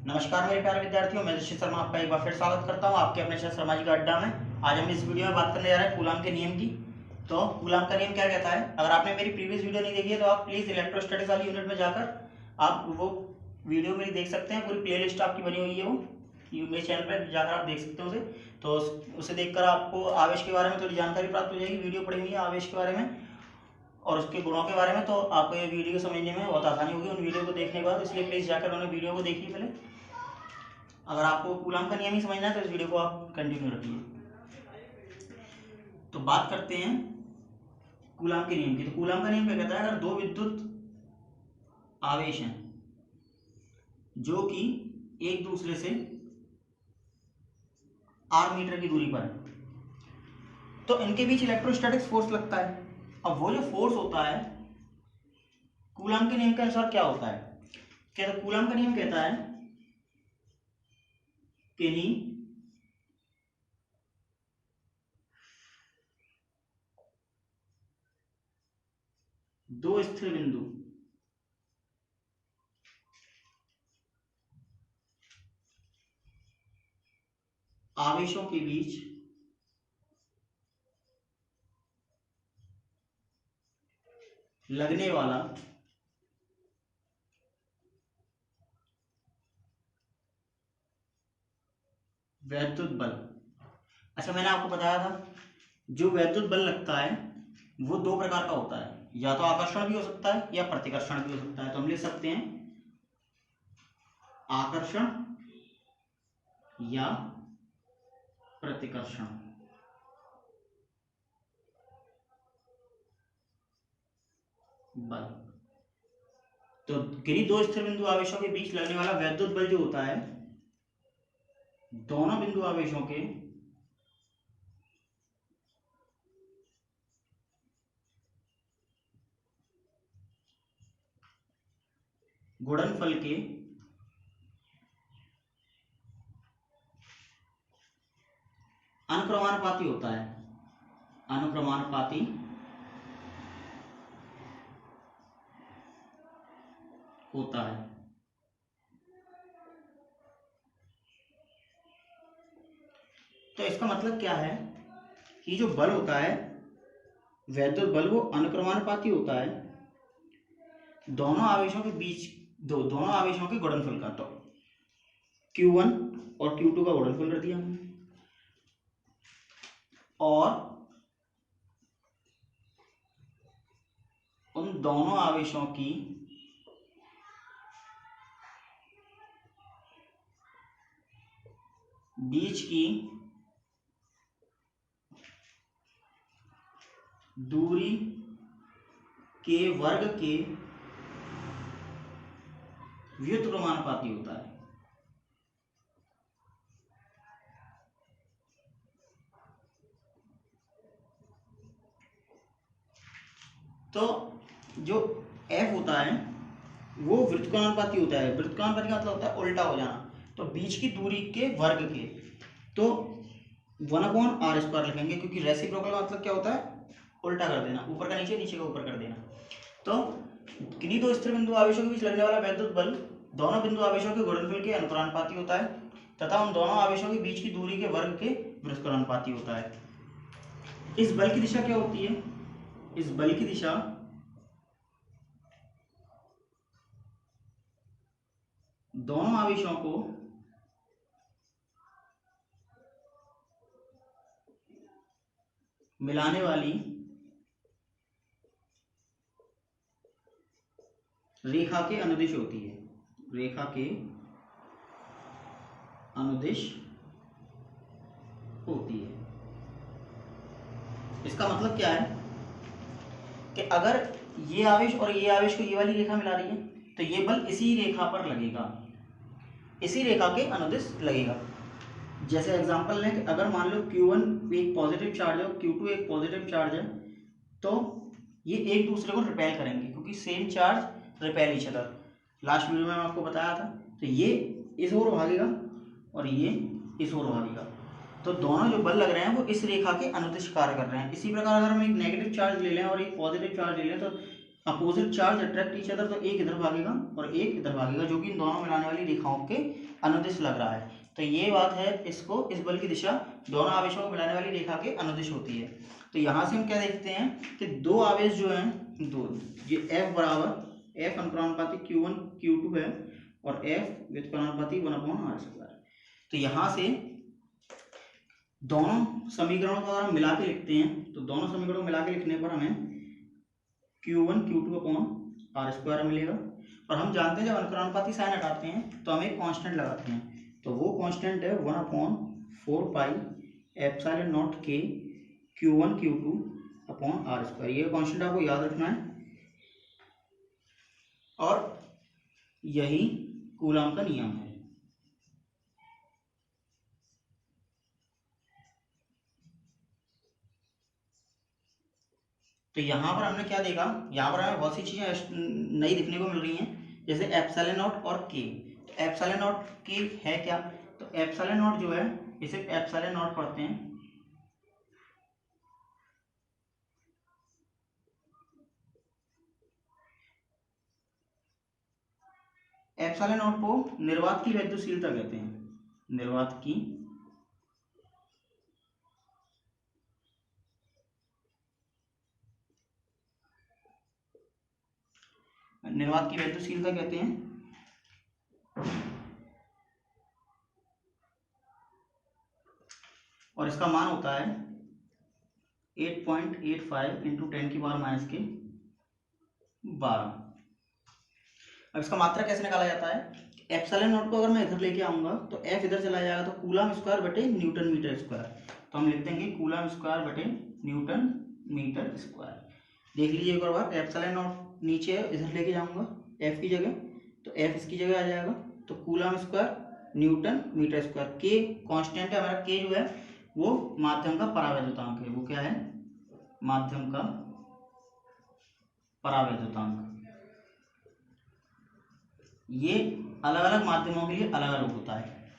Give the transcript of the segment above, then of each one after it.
नमस्कार मेरे प्यारे विद्यार्थियों, मैं ऋषि शर्मा आपका एक बार फिर स्वागत करता हूं आपके अपने शरद शर्मा जी का अड्डा में। आज हम इस वीडियो में बात करने जा रहे हैं कूलाम के नियम की। तो कूलाम का नियम क्या कहता है? अगर आपने मेरी प्रीवियस वीडियो नहीं देखी है तो आप प्लीज इलेक्ट्रोस्टैटिक्स वाली यूनिट में जाकर आप वो वीडियो मेरी देख सकते हैं। पूरी प्ले आपकी बनी हुई है, वो मेरे चैनल पर जाकर आप देख सकते हैं उसे। तो उसे देखकर आपको आवेश के बारे में थोड़ी जानकारी प्राप्त हो जाएगी। वीडियो पड़ी हुई है आवेश के बारे में और उसके गुणों के बारे में, तो आपको ये वीडियो समझने में बहुत आसानी होगी उन वीडियो को देखने के बाद। इसलिए प्लीज़ जाकर उन्हें वीडियो को देखिए पहले। अगर आपको कूलाम का नियम ही समझना है तो इस वीडियो को आप कंटिन्यू रखिए। तो बात करते हैं कूलाम के नियम की। तो कूलाम का नियम क्या कहता है? अगर दो विद्युत आवेश हैं जो कि एक दूसरे से r मीटर की दूरी पर है, तो इनके बीच इलेक्ट्रोस्टैटिक फोर्स लगता है। अब वो जो फोर्स होता है कूलाम के नियम के अनुसार क्या होता है? क्या तो कूलाम का नियम कहता है कि दो स्थिर बिंदु आवेशों के बीच लगने वाला वैद्युत बल। अच्छा, मैंने आपको बताया था जो वैद्युत बल लगता है वो दो प्रकार का होता है, या तो आकर्षण भी हो सकता है या प्रतिकर्षण भी हो सकता है। तो हम लिख सकते हैं आकर्षण या प्रतिकर्षण बल। तो किन्हीं दो स्थिर बिंदु आवेशों के बीच लगने वाला वैद्युत बल जो होता है दोनों बिंदु आवेशों के गुणनफल के अनुक्रमानुपाती होता है। अनुक्रमानुपाती होता है। तो इसका मतलब क्या है कि जो बल होता है वैद्युत बल वो अनुक्रमानुपाती होता है दोनों आवेशों के बीच, दोनों आवेशों के गुणनफल का। तो Q1 और Q2 का गुणनफल कर दिया हमने, और उन दोनों आवेशों की बीच की दूरी के वर्ग के व्युत्क्रमानुपाती होता है। तो जो F होता है वो व्युत्क्रमानुपाती होता है। व्युत्क्रमानुपाती का मतलब होता है उल्टा हो जाना। तो बीच की दूरी के वर्ग के, तो 1/r² लिखेंगे, क्योंकि रेसिप्रोकल का मतलब क्या होता है? उल्टा कर देना, ऊपर का नीचे, नीचे का ऊपर कर देना। तो किन्हीं दो स्थिर बिंदु आवेशों के बीच लगने वाला वैद्युत बल दोनों बिंदु आवेशों के गुणनफल के अनुक्रमानुपाती होता है तथा उन दोनों आवेशों के बीच की दूरी के वर्ग के व्युत्क्रमानुपाती होता है। इस बल की दिशा क्या होती है? इस बल की दिशा दोनों आवेशों को मिलाने वाली रेखा के अनुदिश होती है। रेखा के अनुदिश होती है। इसका मतलब क्या है कि अगर ये आवेश और ये आवेश को ये वाली रेखा मिला रही है तो ये बल इसी रेखा पर लगेगा, इसी रेखा के अनुदिश लगेगा। जैसे एग्जांपल लें कि अगर मान लो Q1 एक पॉजिटिव चार्ज है और Q2 एक पॉजिटिव चार्ज है, तो ये एक दूसरे को रिपेल करेंगे क्योंकि same charge repel each other. Last video में आपको बताया था। तो ये इस ओर भागेगा और ये इस ओर भागेगा। तो दोनों जो बल लग रहे हैं वो इस रेखा के अनुदिश कार्य कर रहे हैं। इसी प्रकार अगर हम एक नेगेटिव चार्ज ले लें और एक पॉजिटिव चार्ज ले लें तो opposite charge attract each other, तो एक इधर भागेगा और एक इधर भागेगा, जो कि इन दोनों मिलाने वाली रेखाओं के अनुदिश लग रहा है। तो ये बात है, इसको इस बल की दिशा दोनों आवेशों को मिलाने वाली रेखा के अनुदिश होती है। तो यहाँ से हम क्या देखते हैं कि दो आवेश जो हैं, दो, ये F बराबर F अनुपाती Q1 Q2 है और F व्युत्पन्नानुपाती 1/r²। तो यहाँ से दोनों समीकरणों को अगर हम मिला के लिखते हैं, तो दोनों समीकरणों को मिला के लिखने पर हमें Q1 Q2/r² मिलेगा। और हम जानते हैं जब अनुपाती साइन हटाते हैं तो हम एक कांस्टेंट लगाते हैं, तो वो कांस्टेंट है 1/4 pi epsilon not k Q1 Q2/r²। ये कांस्टेंट आपको याद रखना है और यही कूलॉम का नियम है। तो यहाँ पर हमने क्या देखा, यहाँ पर हमें बहुत सी चीजें नई दिखने को मिल रही हैं, जैसे एप्सिलॉन नॉट और के। तो एप्सिलॉन नॉट के है क्या, तो एप्सिलॉन नॉट जो है इसे एप्सिलॉन नॉट पढ़ते हैं, एप्सिलॉन नॉट को निर्वात की वैद्युशीलता कहते हैं, निर्वात की वैद्युशीलता कहते हैं। और इसका मान होता है 8.85 इंटू 10⁻⁻12। अब इसका मात्रा कैसे निकाला जाता है, एप्सिलॉन नॉट को अगर मैं इधर लेके आऊंगा तो एफ इधर चला जाएगा, तो कूलम स्क्वायर बटे न्यूटन मीटर स्क्वायर। तो हम लिख देंगे कूलम स्क्वायर बटे न्यूटन मीटर स्क्वायर। देख लीजिए एक बार, एप्सिलॉन नॉट नीचे है, इधर लेके जाऊंगा एफ की जगह, तो एफ इसकी जगह आ जाएगा, तो coulomb square newton metre square. के कांस्टेंट है हमारा, के जो है वो माध्यम का परावैद्युतांक है। वो क्या है, माध्यम का परावैद्युतांक। ये अलग अलग माध्यमों के लिए अलग अलग होता है।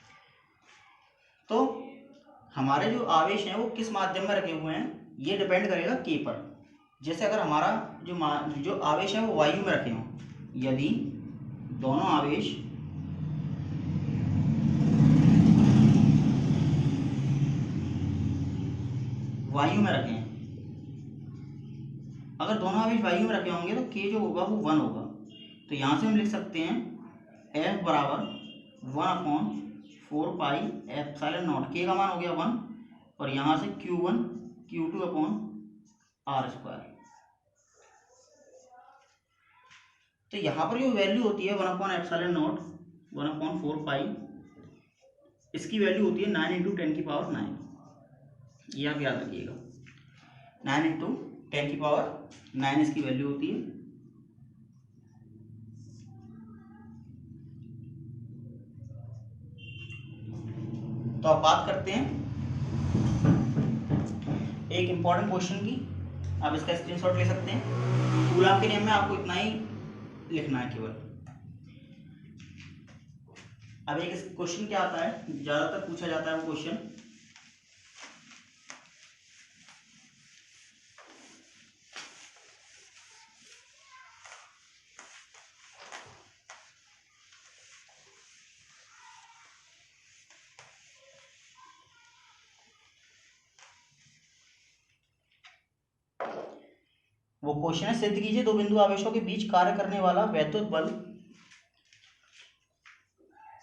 तो हमारे जो आवेश हैं वो किस माध्यम में रखे हुए हैं ये डिपेंड करेगा के पर। जैसे अगर हमारा जो आवेश है वो वायु में रखे हों, यदि दोनों आवेश वायु में रखे हैं, अगर दोनों आवेश वायु में रखे होंगे तो के जो होगा वो 1 होगा। तो यहाँ से हम लिख सकते हैं F बराबर 1/4 पाई एप्सिलॉन नॉट, के का मान हो गया 1, और यहाँ से Q1 Q2/r²। तो यहाँ पर जो वैल्यू होती है 1/एप्सिलॉन नॉट 1/4 पाई, इसकी वैल्यू होती है 9 × 10⁹। ये आप याद रखिएगा, 9 × 10⁹ इसकी वैल्यू होती है। तो अब बात करते हैं एक इंपॉर्टेंट क्वेश्चन की, आप इसका स्क्रीनशॉट ले सकते हैं। कूलॉम के नियम में आपको इतना ही लिखना है केवल। अब एक क्वेश्चन क्या आता है, ज्यादातर पूछा जाता है वो क्वेश्चन, वो क्वेश्चन है सिद्ध कीजिए दो बिंदु आवेशों के बीच कार्य करने वाला वैद्युत बल,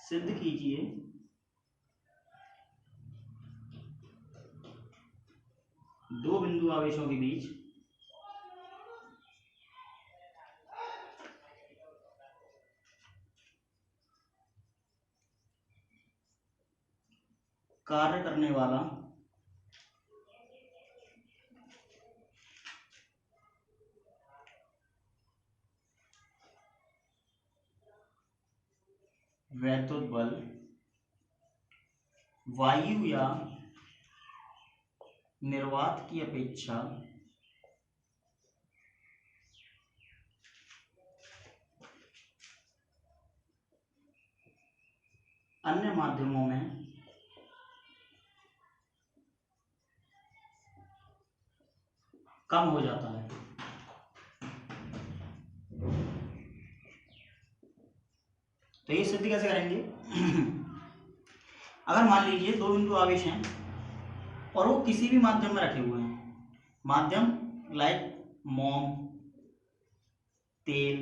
सिद्ध कीजिए दो बिंदु आवेशों के बीच कार्य करने वाला वैद्युत बल वायु या निर्वात की अपेक्षा अन्य माध्यमों में कम हो जाता है। तो ये सिद्ध कैसे करेंगे? अगर मान लीजिए दो बिंदु आवेश हैं और वो किसी भी माध्यम में रखे हुए हैं, माध्यम लाइक मोम, तेल,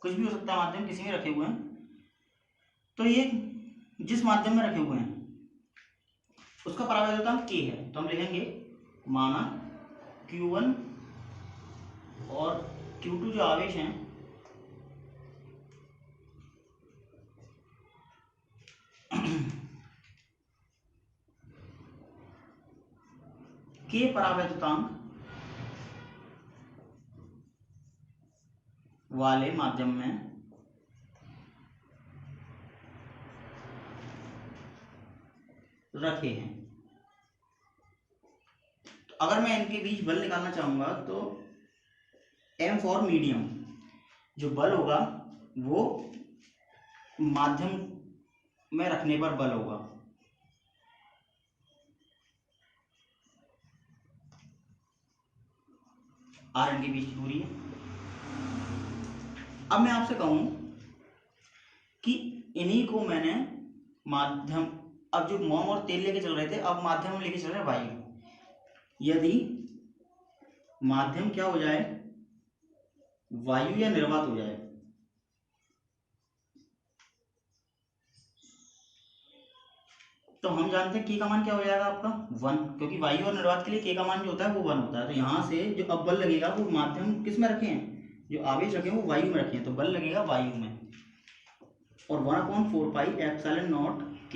कुछ भी हो सकता है माध्यम, किसी में रखे हुए हैं, तो ये जिस माध्यम में रखे हुए हैं उसका परावैद्युतांक K है, तो हम लिखेंगे माना Q1 और Q2 जो आवेश हैं के परावैद्युतांक वाले माध्यम में रखे हैं। तो अगर मैं इनके बीच बल निकालना चाहूंगा तो M फॉर मीडियम, जो बल होगा वो माध्यम में रखने पर बल होगा, R इनके बीच की दूरी है। अब मैं आपसे कहूं कि इन्हीं को मैंने माध्यम, अब जो मोम और तेल लेके चल रहे थे, अब माध्यम में लेके चल रहे हैं वायु। यदि माध्यम क्या हो जाए, वायु या निर्वात हो जाए, तो हम जानते हैं K का मान क्या हो जाएगा आपका 1, क्योंकि वायु और निर्वात के लिए K का मान जो होता है वो 1 होता है। तो यहाँ से जो अब बल लगेगा वो माध्यम किस में रखे हैं, जो आवेश रखे हैं वो वायु में रखे हैं, तो बल लगेगा वायु में। और 1/4πε0 K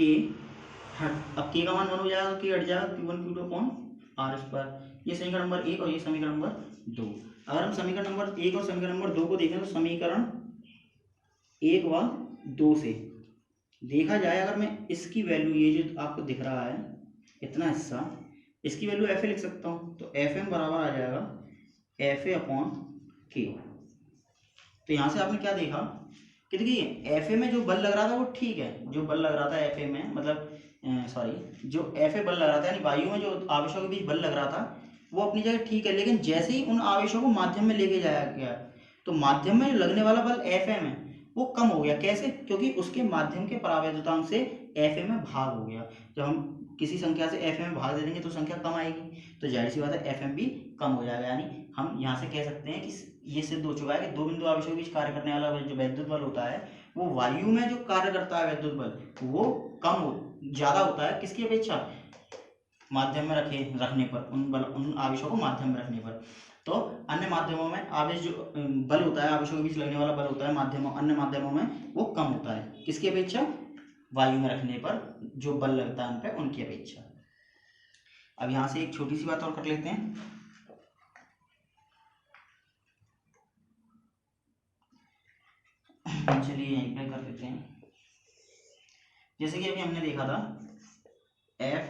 हट, अब K का मान 1 हो जाएगा, K हट जाएगा, Q1 Q2/r²। ये समीकरण नंबर 1 और ये समीकरण नंबर 2। अगर हम समीकरण नंबर 1 और समीकरण नंबर 2 को देखें तो समीकरण 1 व 2 से देखा जाए, अगर मैं इसकी वैल्यू, ये जो आपको दिख रहा है इतना हिस्सा, इसकी वैल्यू FA लिख सकता हूँ, तो FM बराबर आ जाएगा FA/K। तो यहाँ से आपने क्या देखा कि देखिए FA में जो बल लग रहा था वो ठीक है, जो बल लग रहा था FA में, मतलब जो FA बल लग रहा था यानी वायु में जो आवेशों के बीच बल लग रहा था वो अपनी जगह ठीक है, लेकिन जैसे ही उन आवेशों को माध्यम में लेके जाया गया तो माध्यम में जो लगने वाला बल FM है वो कम हो गया। कैसे? क्योंकि उसके माध्यम के परावैद्युतांक से FA में भाग हो गया। जब हम किसी संख्या से FA में भाग दे देंगे तो संख्या कम आएगी, तो जाहिर सी बात है FM भी कम हो जाएगा। यानी हम यहाँ से कह सकते हैं कि ये सिद्ध हो चुका है कि दो बिंदु आवेशों के बीच कार्य करने वाला जो विद्युत बल होता है वो वायु में जो कार्य करता है विद्युत बल वो ज्यादा होता है किसकी अपेक्षा, माध्यम में रखने पर, उन आवेशों को माध्यम में रखने पर। तो अन्य माध्यमों में आवेश जो बल होता है, आवेशों के बीच लगने वाला बल होता है माध्यमों, अन्य माध्यमों में वो कम होता है किसकी अपेक्षा, वायु में रखने पर जो बल लगता है उन पर, उनकी अपेक्षा। अब यहाँ से एक छोटी सी बात और कर लेते हैं। चलिए यहीं पे कर देते हैं। जैसे कि अभी हमने देखा था F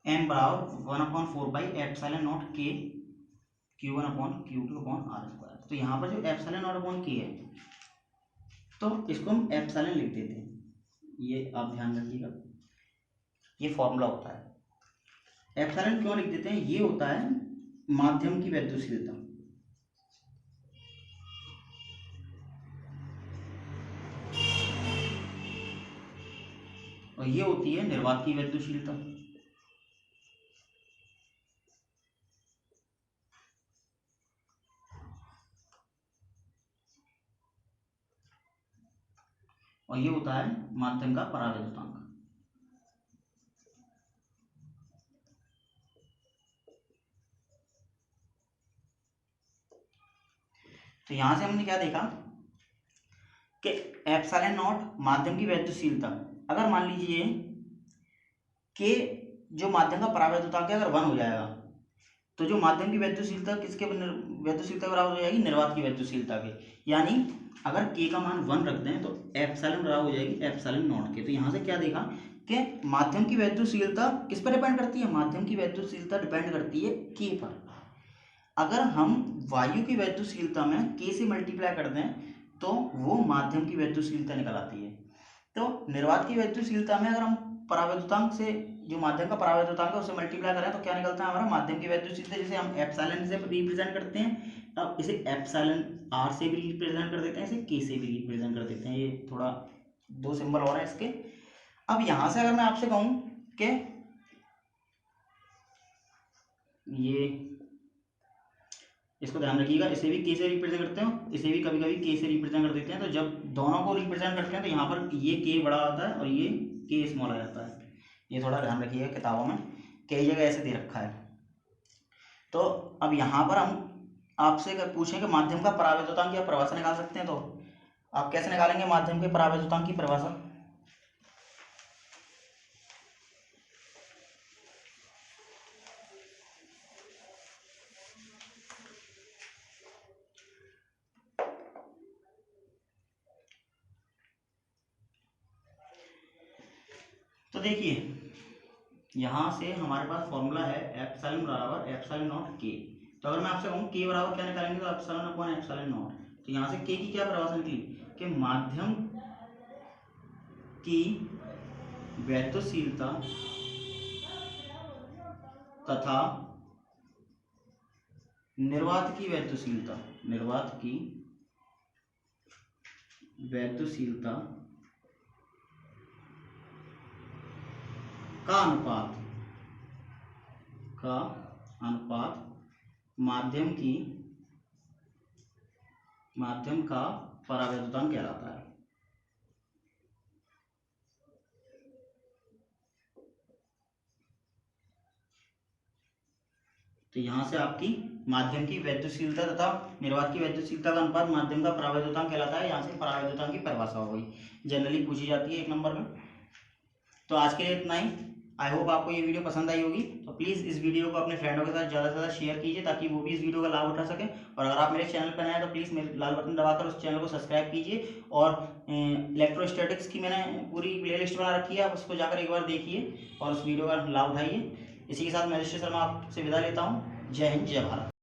M बराबर 1/4πε0 K Q1/Q2/r²। तो यहाँ पर जो ε0/K है तो इसको हम एप्सिलॉन लिख देते हैं, ये आप ध्यान रखिएगा, ये फॉर्मूला होता है। एप्सिलॉन क्यों लिख देते हैं, ये होता है माध्यम की वैद्युशीलता, और ये होती है निर्वात की वैद्युशीलता। और ये होता है माध्यम का परावैद्युतांक। तो यहां से हमने क्या देखा कि ε0 माध्यम की वैद्युशीलता, अगर मान लीजिए कि जो माध्यम का परावैद्युतांक है अगर 1 हो जाएगा तो जो माध्यम की वैद्युशीलता किसके वैद्युशीलता बराबर हो जाएगी, निर्वात की वैद्युशीलता के। यानी अगर K का मान 1 रख दें तो एप्सिलॉन बराबर हो जाएगी ε0 के। तो यहाँ से क्या देखा कि माध्यम की वैद्युशीलता किस पर डिपेंड करती है, माध्यम की वैद्युशीलता डिपेंड करती है K पर। अगर हम वायु की वैद्युशीलता में K से मल्टीप्लाई कर दें तो वो माध्यम की वैद्युशीलता निकल आती है। तो निर्वात की वैद्युशीलता में अगर हम परावैद्युतांक से, जो माध्यम का परावैद्युतांक है उससे मल्टीप्लाई करें तो क्या निकलता है हमारा, माध्यम की वैद्युशीलता, जिसे हम एप्सिलॉन से रिप्रेजेंट करते हैं। अब इसे एप्सिलॉन आर से भी रिप्रेजेंट कर देते हैं, इसे के से भी रिप्रेजेंट कर देते हैं। ये थोड़ा दो सिंबल और हैं इसके। अब यहाँ से अगर मैं आपसे कहूँ कि ये इसको ध्यान रखिएगा, इसे भी के से रिप्रेजेंट करते हैं, इसे भी कभी कभी के से रिप्रेजेंट कर देते हैं। तो जब दोनों को रिप्रेजेंट करते हैं तो यहाँ पर ये के बड़ा आता है और ये के स्मॉल आ जाता है। ये थोड़ा ध्यान रखिएगा, किताबों में कई जगह ऐसे दे रखा है। तो अब यहाँ पर हम आपसे अगर पूछें कि माध्यम का परावैद्युतांक या परिभाषा निकाल सकते हैं, तो आप कैसे निकालेंगे माध्यम के परावैद्युतांक की परिभाषा? तो देखिए यहाँ से हमारे पास फॉर्मूला है एप्सिलॉन बराबर एप्सिलॉन नॉट के। तो अगर मैं आपसे कहूँ के बराबर क्या निकालेंगे, तो एप्सिलॉन अपॉन एप्सिलॉन नॉट। तो यहाँ से के की क्या परिभाषा निकली कि माध्यम की वैद्युतशीलता तथा निर्वात की वैद्युतशीलता, निर्वात की वैद्युतशीलता का अनुपात माध्यम का परावैद्युतांक कहलाता है। तो यहाँ से आपकी माध्यम की वैद्युतशीलता तथा निर्वात की वैद्युतशीलता का अनुपात माध्यम का परावैद्युतांक कहलाता है। यहाँ से परावैद्युतांक की परिभाषा हो गई, जनरली पूछी जाती है 1 नंबर में। तो आज के लिए इतना ही। आई होप आपको ये वीडियो पसंद आई होगी। तो प्लीज़ इस वीडियो को अपने फ्रेंडों के साथ ज़्यादा से ज़्यादा शेयर कीजिए ताकि वो भी इस वीडियो का लाभ उठा सकें। और अगर आप मेरे चैनल पर नए हैं तो प्लीज़ मेरे लाल बटन दबाकर उस चैनल को सब्सक्राइब कीजिए। और इलेक्ट्रोस्टैटिक्स की मैंने पूरी प्लेलिस्ट बना रखी है, आप उसको जाकर एक बार देखिए और उस वीडियो का लाभ उठाइए। इसी के साथ मैं ऋषि शर्मा आपसे विदा लेता हूँ। जय हिंद, जय भारत।